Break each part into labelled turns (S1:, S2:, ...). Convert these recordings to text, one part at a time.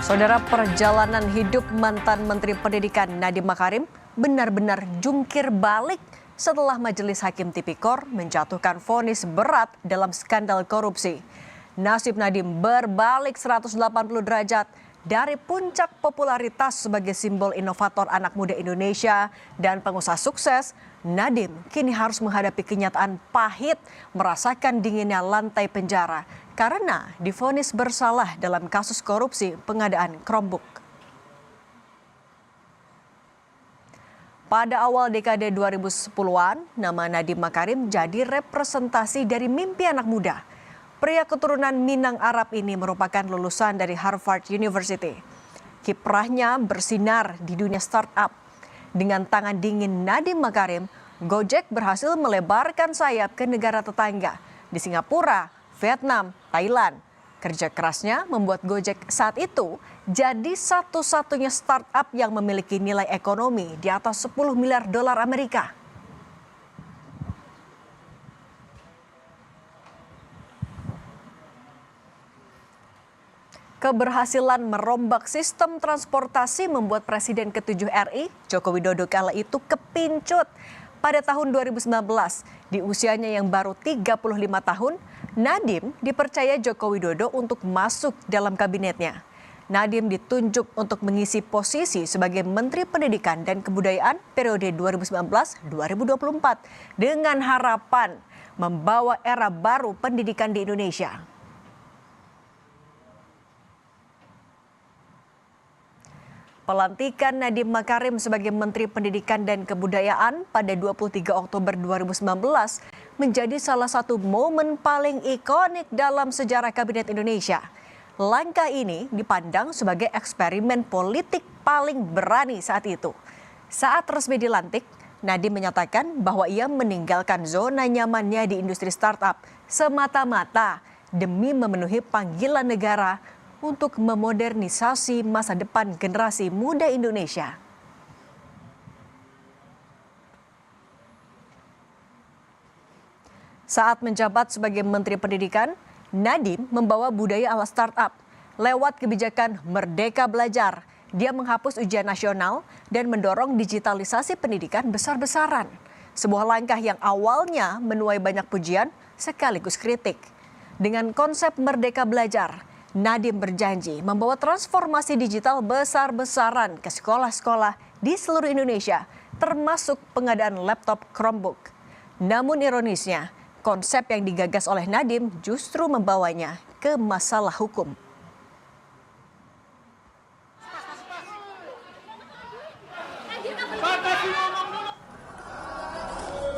S1: Saudara, perjalanan hidup mantan Menteri Pendidikan Nadiem Makarim benar-benar jungkir balik setelah Majelis Hakim Tipikor menjatuhkan vonis berat dalam skandal korupsi. Nasib Nadiem berbalik 180 derajat dari puncak popularitas sebagai simbol inovator anak muda Indonesia dan pengusaha sukses. Nadiem kini harus menghadapi kenyataan pahit, merasakan dinginnya lantai penjara karena divonis bersalah dalam kasus korupsi pengadaan Chromebook. Pada awal dekade 2010-an, nama Nadiem Makarim jadi representasi dari mimpi anak muda. Pria keturunan Minang Arab ini merupakan lulusan dari Harvard University. Kiprahnya bersinar di dunia startup. Dengan tangan dingin Nadiem Makarim, Gojek berhasil melebarkan sayap ke negara tetangga di Singapura, Vietnam, Thailand. Kerja kerasnya membuat Gojek saat itu jadi satu-satunya startup yang memiliki nilai ekonomi di atas 10 miliar dolar Amerika. Keberhasilan merombak sistem transportasi membuat Presiden ke-7 RI, Joko Widodo kala itu kepincut. Pada tahun 2019, di usianya yang baru 35 tahun, Nadiem dipercaya Joko Widodo untuk masuk dalam kabinetnya. Nadiem ditunjuk untuk mengisi posisi sebagai Menteri Pendidikan dan Kebudayaan periode 2019-2024 dengan harapan membawa era baru pendidikan di Indonesia. Pelantikan Nadiem Makarim sebagai Menteri Pendidikan dan Kebudayaan pada 23 Oktober 2019 menjadi salah satu momen paling ikonik dalam sejarah Kabinet Indonesia. Langkah ini dipandang sebagai eksperimen politik paling berani saat itu. Saat resmi dilantik, Nadiem menyatakan bahwa ia meninggalkan zona nyamannya di industri startup semata-mata demi memenuhi panggilan negara untuk memodernisasi masa depan generasi muda Indonesia. Saat menjabat sebagai Menteri Pendidikan, Nadiem membawa budaya ala startup. Lewat kebijakan Merdeka Belajar, dia menghapus ujian nasional dan mendorong digitalisasi pendidikan besar-besaran. Sebuah langkah yang awalnya menuai banyak pujian sekaligus kritik. Dengan konsep Merdeka Belajar, Nadiem berjanji membawa transformasi digital besar-besaran ke sekolah-sekolah di seluruh Indonesia, termasuk pengadaan laptop Chromebook. Namun ironisnya, konsep yang digagas oleh Nadiem justru membawanya ke masalah hukum.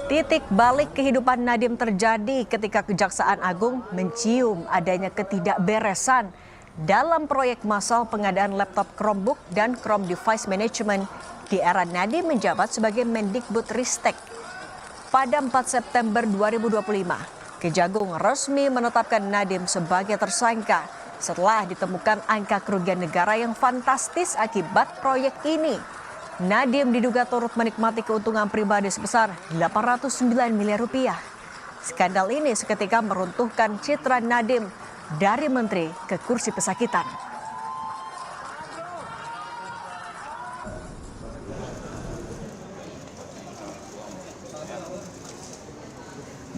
S1: Titik balik kehidupan Nadiem terjadi ketika Kejaksaan Agung mencium adanya ketidakberesan dalam proyek massal pengadaan laptop Chromebook dan Chrome Device Management di era Nadiem menjabat sebagai Mendikbudristek. Pada 4 September 2025, Kejagung resmi menetapkan Nadiem sebagai tersangka setelah ditemukan angka kerugian negara yang fantastis akibat proyek ini. Nadiem diduga turut menikmati keuntungan pribadi sebesar 809 miliar rupiah. Skandal ini seketika meruntuhkan citra Nadiem dari menteri ke kursi pesakitan.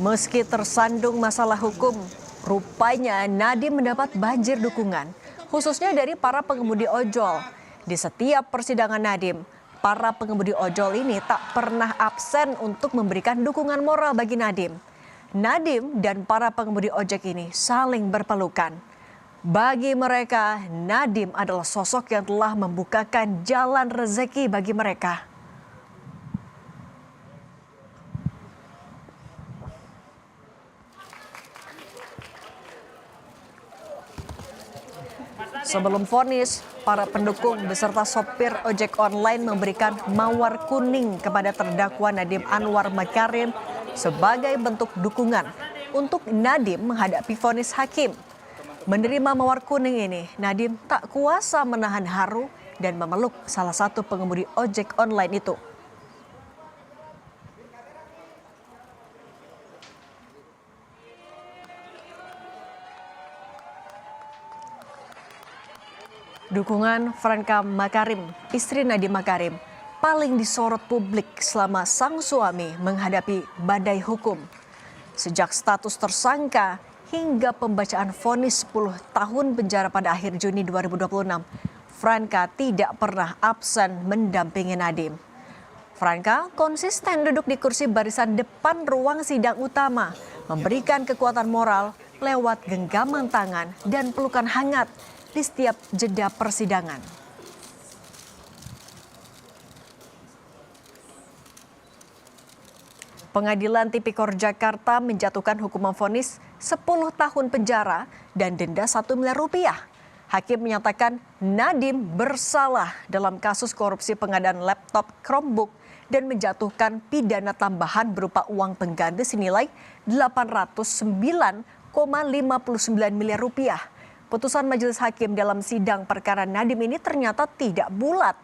S1: Meski tersandung masalah hukum, rupanya Nadiem mendapat banjir dukungan, khususnya dari para pengemudi ojol. Di setiap persidangan Nadiem, para pengemudi ojol ini tak pernah absen untuk memberikan dukungan moral bagi Nadiem. Nadiem dan para pengemudi ojek ini saling berpelukan. Bagi mereka, Nadiem adalah sosok yang telah membukakan jalan rezeki bagi mereka. Sebelum vonis, para pendukung beserta sopir ojek online memberikan mawar kuning kepada terdakwa Nadiem Anwar Makarim sebagai bentuk dukungan untuk Nadiem menghadapi vonis hakim. Menerima mawar kuning ini, Nadiem tak kuasa menahan haru dan memeluk salah satu pengemudi ojek online itu. Dukungan Franka Makarim, istri Nadiem Makarim, paling disorot publik selama sang suami menghadapi badai hukum. Sejak status tersangka hingga pembacaan vonis 10 tahun penjara pada akhir Juni 2026, Franka tidak pernah absen mendampingi Nadiem. Franka konsisten duduk di kursi barisan depan ruang sidang utama, memberikan kekuatan moral lewat genggaman tangan dan pelukan hangat di setiap jeda persidangan. Pengadilan Tipikor Jakarta menjatuhkan hukuman vonis 10 tahun penjara dan denda 1 miliar rupiah. Hakim menyatakan Nadiem bersalah dalam kasus korupsi pengadaan laptop Chromebook dan menjatuhkan pidana tambahan berupa uang pengganti senilai 809,59 miliar rupiah. Putusan majelis hakim dalam sidang perkara Nadiem ini ternyata tidak bulat.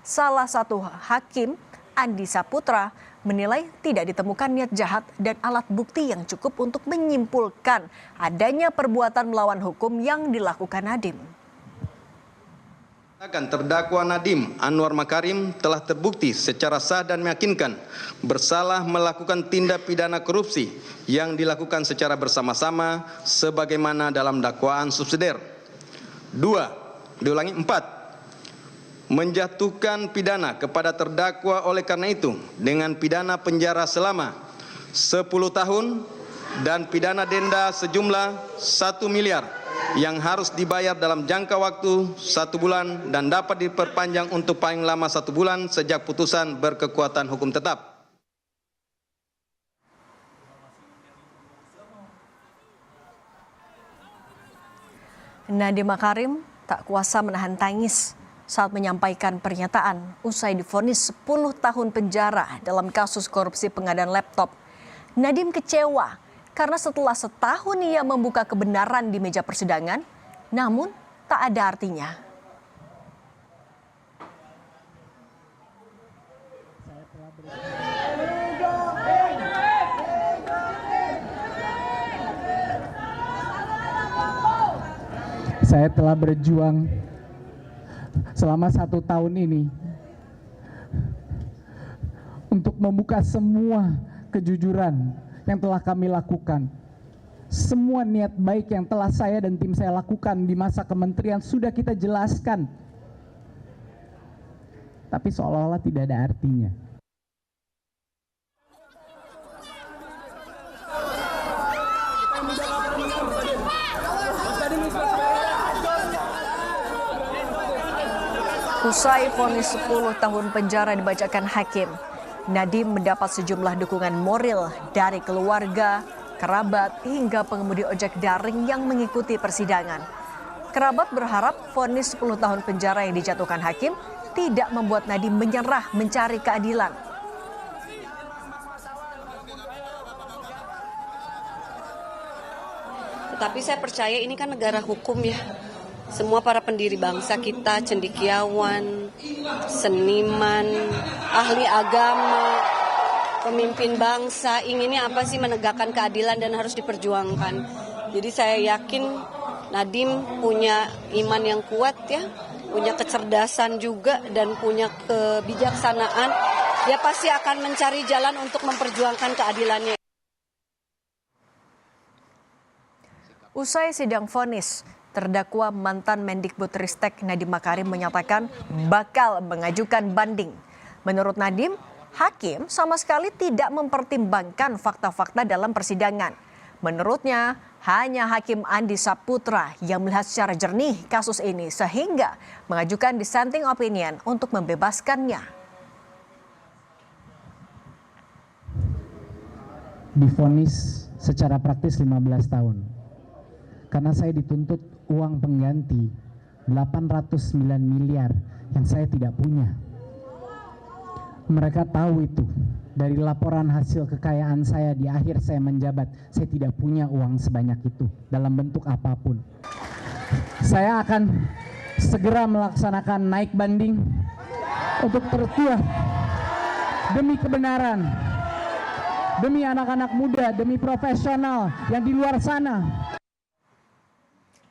S1: Salah satu hakim, Andi Saputra, menilai tidak ditemukan niat jahat dan alat bukti yang cukup untuk menyimpulkan adanya perbuatan melawan hukum yang dilakukan Nadiem.
S2: Terdakwa Nadiem Anwar Makarim telah terbukti secara sah dan meyakinkan bersalah melakukan tindak pidana korupsi yang dilakukan secara bersama-sama sebagaimana dalam dakwaan subsidiar. 4. Menjatuhkan pidana kepada terdakwa oleh karena itu dengan pidana penjara selama 10 tahun dan pidana denda sejumlah 1 miliar yang harus dibayar dalam jangka waktu 1 bulan dan dapat diperpanjang untuk paling lama 1 bulan sejak putusan berkekuatan hukum tetap.
S1: Nadiem Makarim tak kuasa menahan tangis saat menyampaikan pernyataan usai divonis 10 tahun penjara dalam kasus korupsi pengadaan laptop. Nadiem kecewa karena setelah setahun ia membuka kebenaran di meja persidangan, namun tak ada artinya.
S3: Saya telah berjuang selama 1 tahun ini untuk membuka semua kejujuran yang telah kami lakukan. Semua niat baik yang telah saya dan tim saya lakukan di masa kementerian sudah kita jelaskan. Tapi seolah-olah tidak ada artinya.
S1: Usai vonis 10 tahun penjara dibacakan hakim, Nadiem mendapat sejumlah dukungan moral dari keluarga, kerabat, hingga pengemudi ojek daring yang mengikuti persidangan. Kerabat berharap vonis 10 tahun penjara yang dijatuhkan hakim tidak membuat Nadiem menyerah mencari keadilan.
S4: Tetapi saya percaya ini kan negara hukum ya. Semua para pendiri bangsa kita, cendekiawan, seniman, ahli agama, pemimpin bangsa, inginnya apa sih? Menegakkan keadilan dan harus diperjuangkan. Jadi saya yakin Nadiem punya iman yang kuat ya, punya kecerdasan juga dan punya kebijaksanaan. Dia pasti akan mencari jalan untuk memperjuangkan keadilannya.
S1: Usai sidang vonis, terdakwa mantan Mendikbudristek Nadiem Makarim menyatakan bakal mengajukan banding. Menurut Nadiem, hakim sama sekali tidak mempertimbangkan fakta-fakta dalam persidangan. Menurutnya, hanya Hakim Andi Saputra yang melihat secara jernih kasus ini sehingga mengajukan dissenting opinion untuk membebaskannya.
S3: Divonis secara praktis 15 tahun. Karena saya dituntut uang pengganti 809 miliar yang saya tidak punya. Mereka tahu itu. Dari laporan hasil kekayaan saya di akhir saya menjabat, saya tidak punya uang sebanyak itu dalam bentuk apapun. Saya akan segera melaksanakan naik banding untuk tertua demi kebenaran, demi anak-anak muda, demi profesional yang di luar sana.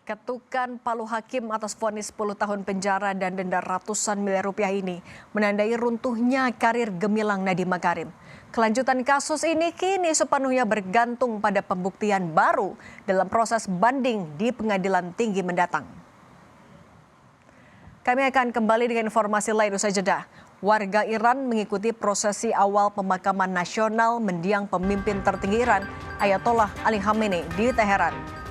S1: Ketukan palu hakim atas vonis 10 tahun penjara dan denda ratusan miliar rupiah ini menandai runtuhnya karir gemilang Nadiem Makarim. Kelanjutan kasus ini kini sepenuhnya bergantung pada pembuktian baru dalam proses banding di Pengadilan Tinggi mendatang. Kami akan kembali dengan informasi lain usai jeda. Warga Iran mengikuti prosesi awal pemakaman nasional mendiang pemimpin tertinggi Iran, Ayatollah Ali Khamenei di Teheran.